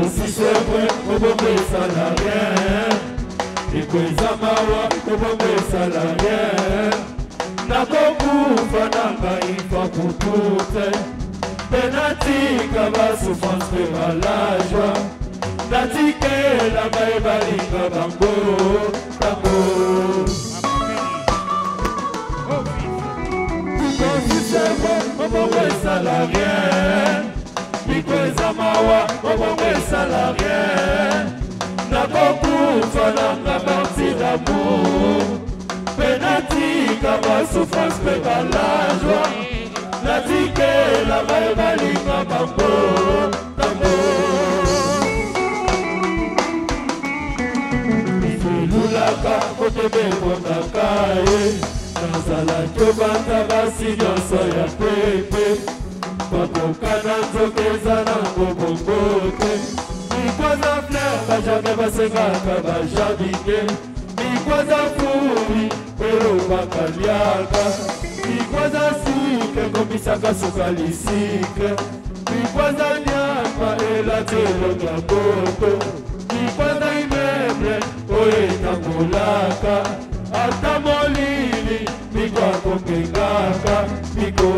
si c'est vrai, au bon salarié. Ikweza mawa, au bon salarié. Nakokufa nanga ifa kutute. Benatika ba souffrance pe la joie. Natike la baebalinga bango, bango. Si c'est bon, au bon salarié. Ikweza mawa, au bon salarié. Nakokufa nanga parti d'amour. Benatika ba souffrance pe la joie. Natike la baebalinga bango, bango. Lulaka kotebe kotaka nazala kyobanda basi nyonso ya pepe bakokana nzokeza na ngobongo te mikwaza fleur bajame basengaka bajabike mikwaza furi elobaka liaka mikwaza sike komisaka sukalisike mikwaza nyama elatelonga boto mikwaza imeble oetakolaka ata molili mikwakokengaka miko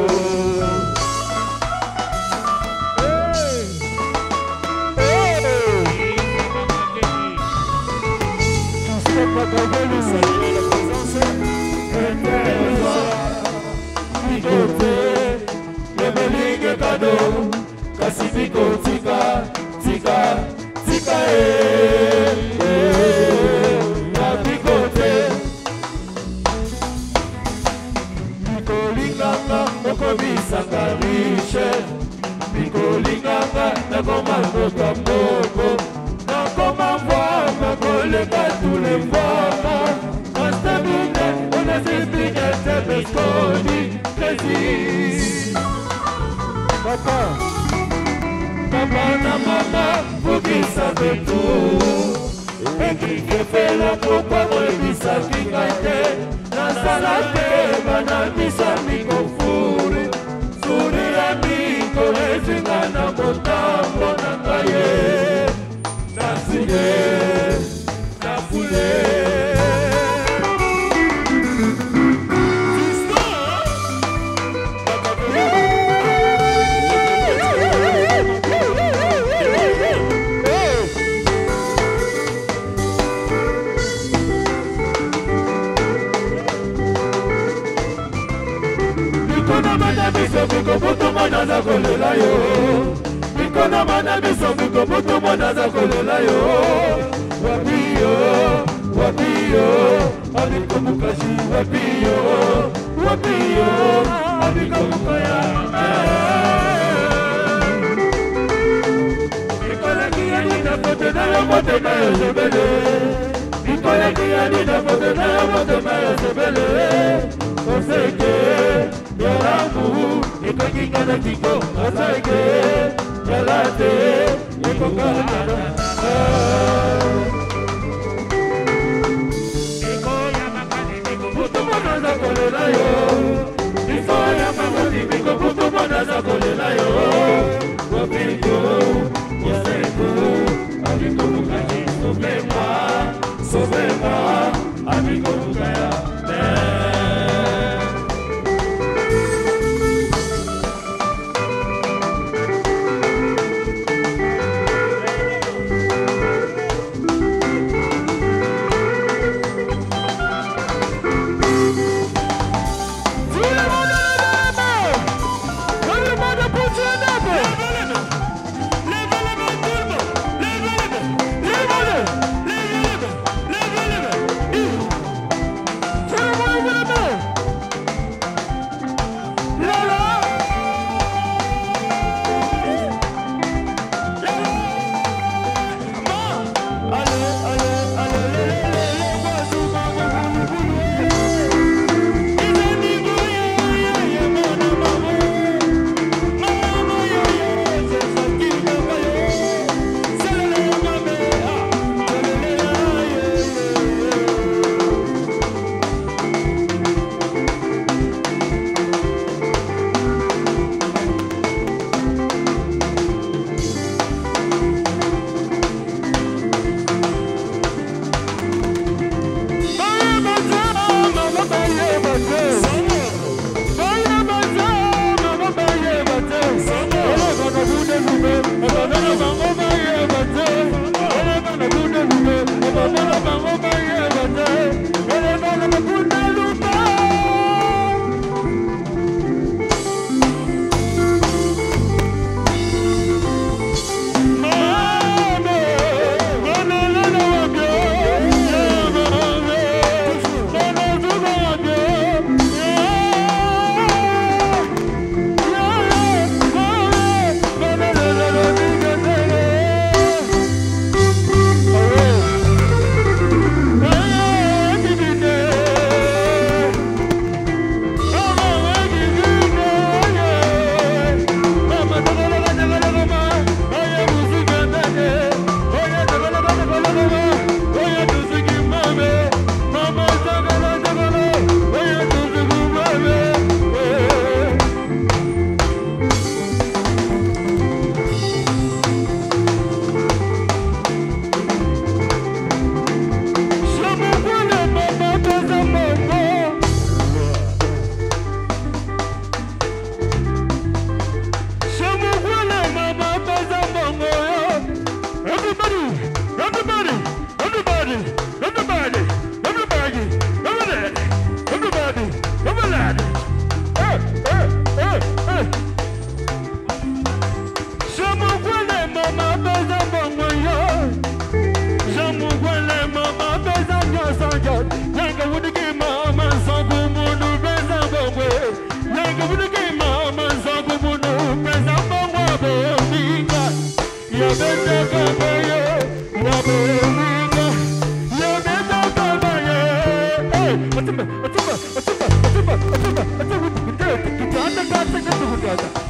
Lebelinge kado kasi biko tika tika tika na biko te biko linganga oko bisanga riche biko linganga na koma mboka mboko na koma mvama koleka tule mvama mastabine onazipike tebeskoni tezi papa papa na mama vous qui savez tout et qui fait la pourquoi moi bisa kingate na salate banamisa mikofuri suri ya miko ezinga na motambo na kaye na sile na fule Biko butu mwana za kolela yo Biko mana biso biko butu mwana za kolela yo Wapiyo, wapiyo Abiko mukashi wapiyo Wapiyo, abiko mukaya Biko leki ya nina pote na yo mote na yo sebele Biko leki ya nina pote na yo mote na yo sebele Oseke Yoramu, iko kikana kiko, asaike, yalate, iko kakana. Iko yamakani, iko puto mwana za kolela yo. Iko yamakani, iko puto mwana za kolela yo. Wapiko, yoseko, abiko mukaji, sobema, abiko mukaya, Madame,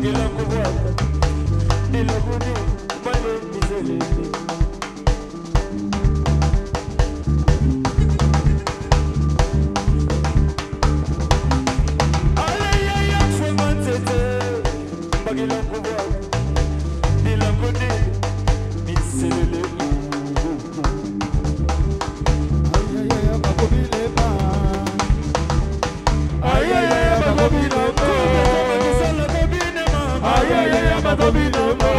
Bagila kuwa Dilabuni Male Mizele Ayaya Fumantete Bagila kuwa Dilabuni Mizele Ayaya Bagobile ba Ayaya Bagobile ba Ayaya Bagobile ba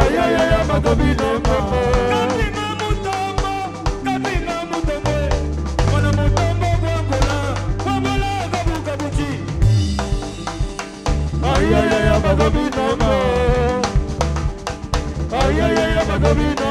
Ayaya Bagobile ba Kapinga mutombo Mwana mutombo gwangola Wambola gabuka buchi Ayaya Bagobile ba Ayaya Bagobile